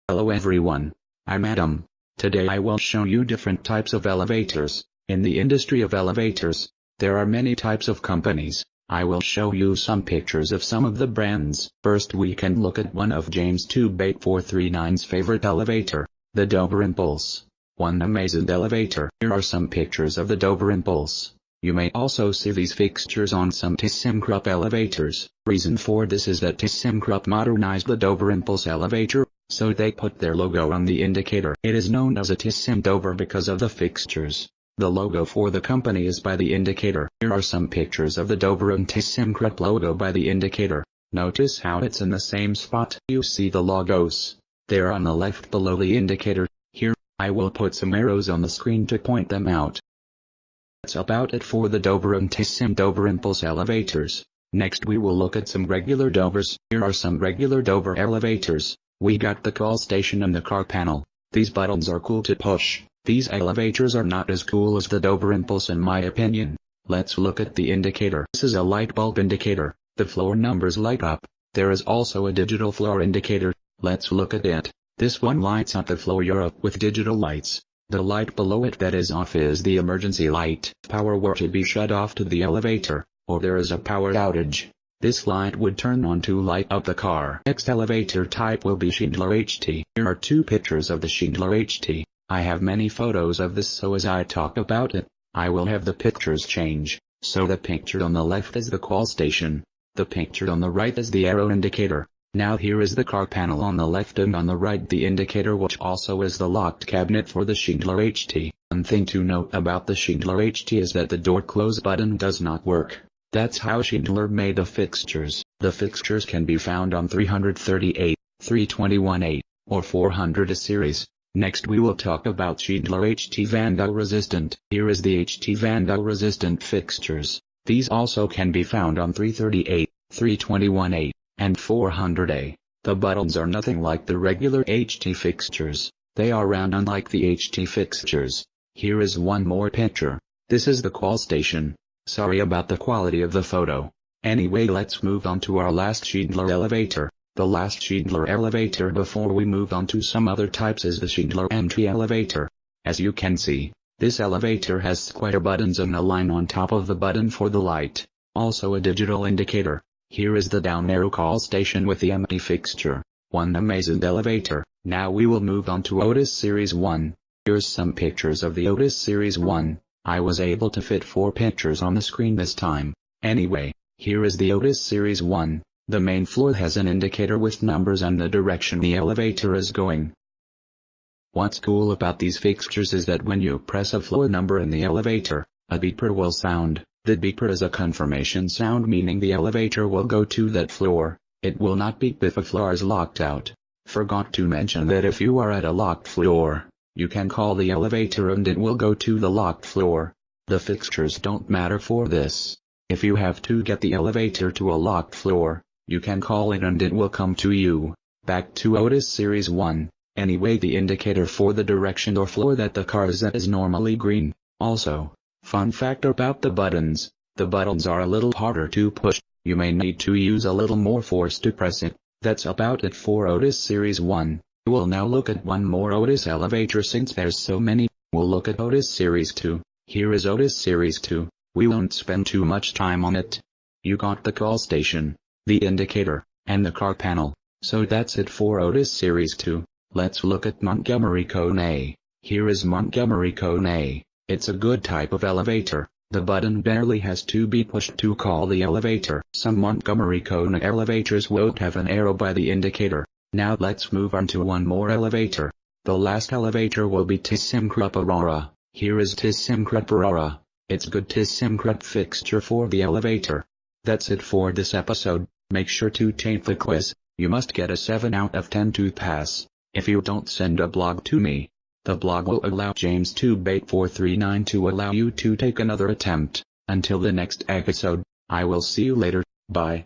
Hello everyone, I'm Adam. Today I will show you different types of elevators. In the industry of elevators, there are many types of companies. I will show you some pictures of some of the brands. First we can look at one of James 28439's favorite elevator, the Dover Impulse. One amazing elevator. Here are some pictures of the Dover Impulse. You may also see these fixtures on some ThyssenKrupp elevators. Reason for this is that ThyssenKrupp modernized the Dover Impulse elevator, so they put their logo on the indicator. It is known as a Thyssen Dover because of the fixtures. The logo for the company is by the indicator. Here are some pictures of the Dover and ThyssenKrupp logo by the indicator. Notice how it's in the same spot. You see the logos. They're on the left below the indicator. Here, I will put some arrows on the screen to point them out. That's about it for the Dover and Thyssen Dover Impulse elevators. Next we will look at some regular Dovers. Here are some regular Dover elevators. We got the call station and the car panel. These buttons are cool to push. These elevators are not as cool as the Dover Impulse in my opinion. Let's look at the indicator. This is a light bulb indicator. The floor numbers light up. There is also a digital floor indicator. Let's look at it. This one lights up the floor Europe with digital lights. The light below it that is off is the emergency light. Power were to be shut off to the elevator, or there is a power outage, this light would turn on to light up the car. Next elevator type will be Schindler HT. Here are two pictures of the Schindler HT. I have many photos of this, so as I talk about it, I will have the pictures change. So the picture on the left is the call station. The picture on the right is the arrow indicator. Now here is the car panel on the left and on the right the indicator, which also is the locked cabinet for the Schindler HT. One thing to note about the Schindler HT is that the door close button does not work. That's how Schindler made the fixtures. The fixtures can be found on 338, 321A, or 400 series. Next we will talk about Schindler HT vandal resistant. Here is the HT vandal resistant fixtures. These also can be found on 338, 321A, and 400A. The buttons are nothing like the regular HT fixtures. They are round unlike the HT fixtures. Here is one more picture. This is the call station. Sorry about the quality of the photo. Anyway, let's move on to our last Schindler elevator. The last Schindler elevator before we move on to some other types is the Schindler entry elevator. As you can see, this elevator has square buttons and a line on top of the button for the light. Also a digital indicator. Here is the down arrow call station with the empty fixture. One amazing elevator. Now we will move on to Otis Series 1. Here's some pictures of the Otis Series 1. I was able to fit 4 pictures on the screen this time. Anyway, here is the Otis Series 1. The main floor has an indicator with numbers and the direction the elevator is going. What's cool about these fixtures is that when you press a floor number in the elevator, a beeper will sound. The beeper is a confirmation sound, meaning the elevator will go to that floor. It will not beep if a floor is locked out. Forgot to mention that if you are at a locked floor, you can call the elevator and it will go to the locked floor. The fixtures don't matter for this. If you have to get the elevator to a locked floor, you can call it and it will come to you. Back to Otis Series 1. Anyway, the indicator for the direction or floor that the car is at is normally green. Also, fun fact about the buttons are a little harder to push. You may need to use a little more force to press it. That's about it for Otis Series 1. We'll now look at one more Otis elevator since there's so many. We'll look at Otis Series 2. Here is Otis Series 2. We won't spend too much time on it. You got the call station, the indicator, and the car panel. So that's it for Otis Series 2. Let's look at Montgomery Cone A. Here is Montgomery Cone A. It's a good type of elevator. The button barely has to be pushed to call the elevator. Some Montgomery Cone elevators won't have an arrow by the indicator. Now let's move on to one more elevator. The last elevator will be ThyssenKrupp Aurora. Here is ThyssenKrupp Aurora. It's good ThyssenKrupp fixture for the elevator. That's it for this episode. Make sure to take the quiz. You must get a 7 out of 10 to pass. If you don't send a blog to me, the blog will allow James 28439 to allow you to take another attempt. Until the next episode, I will see you later. Bye.